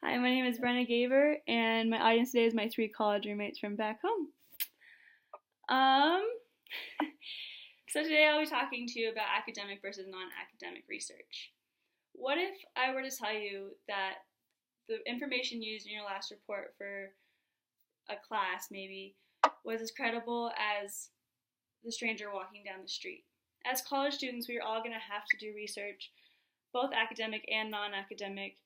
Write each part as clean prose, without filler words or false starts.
Hi, my name is Brenna Gaver, and my audience today is my 3 college roommates from back home. Um, so today I'll be talking to you about academic versus non-academic research. What if I were to tell you that the information used in your last report for a class, maybe, was as credible as the stranger walking down the street? As college students, we are all going to have to do research, both academic and non-academic,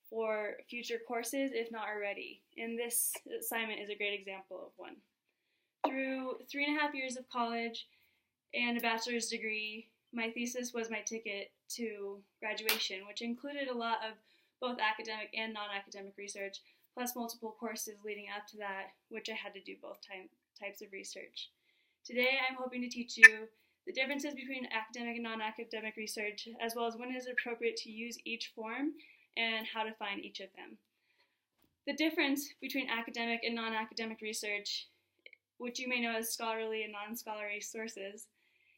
for future courses, if not already. And this assignment is a great example of one. Through 3.5 years of college and a bachelor's degree, my thesis was my ticket to graduation, which included a lot of both academic and non-academic research, plus multiple courses leading up to that, which I had to do both types of research. Today, I'm hoping to teach you the differences between academic and non-academic research, as well as when it is appropriate to use each form and how to find each of them. The difference between academic and non-academic research, which you may know as scholarly and non-scholarly sources,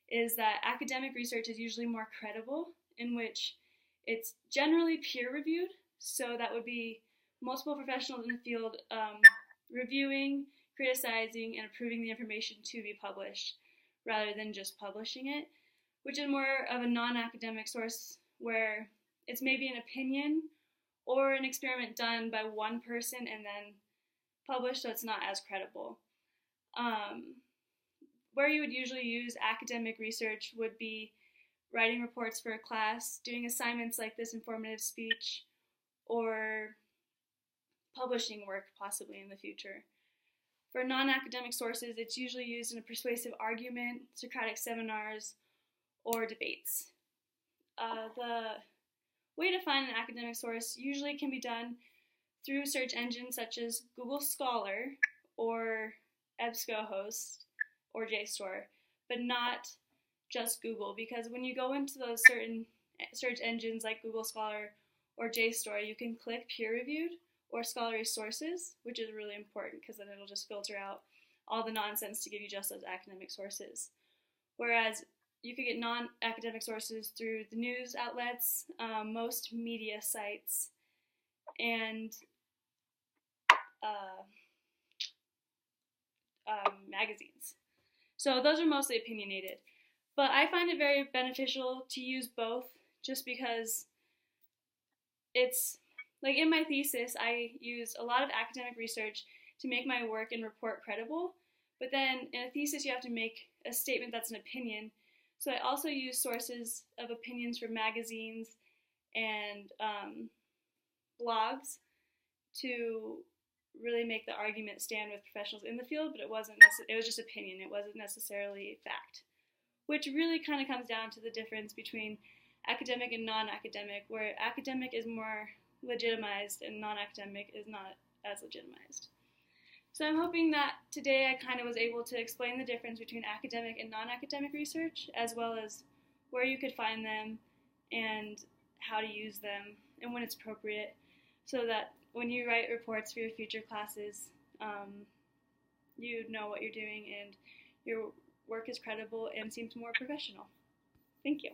is that academic research is usually more credible, in which it's generally peer-reviewed, so that would be multiple professionals in the field reviewing, criticizing, and approving the information to be published, rather than just publishing it, which is more of a non-academic source where it's maybe an opinion or an experiment done by one person and then published, so it's not as credible. Where you would usually use academic research would be writing reports for a class, doing assignments like this informative speech, or publishing work possibly in the future. For non-academic sources, it's usually used in a persuasive argument, Socratic seminars, or debates. The way to find an academic source usually can be done through search engines such as Google Scholar or EBSCOhost or JSTOR, but not just Google, because when you go into those certain search engines like Google Scholar or JSTOR, you can click peer-reviewed or scholarly sources, which is really important because then it'll just filter out all the nonsense to give you just those academic sources. Whereas you could get non-academic sources through the news outlets, most media sites, and magazines. So those are mostly opinionated. But I find it very beneficial to use both just because it's, like in my thesis, I used a lot of academic research to make my work and report credible, but then in a thesis you have to make a statement that's an opinion. So I also use sources of opinions from magazines and blogs to really make the argument stand with professionals in the field, but it was just opinion. It wasn't necessarily fact, which really kind of comes down to the difference between academic and non-academic, where academic is more legitimized and non-academic is not as legitimized. So I'm hoping that today I kind of was able to explain the difference between academic and non-academic research, as well as where you could find them and how to use them and when it's appropriate, so that when you write reports for your future classes, you know what you're doing and your work is credible and seems more professional. Thank you.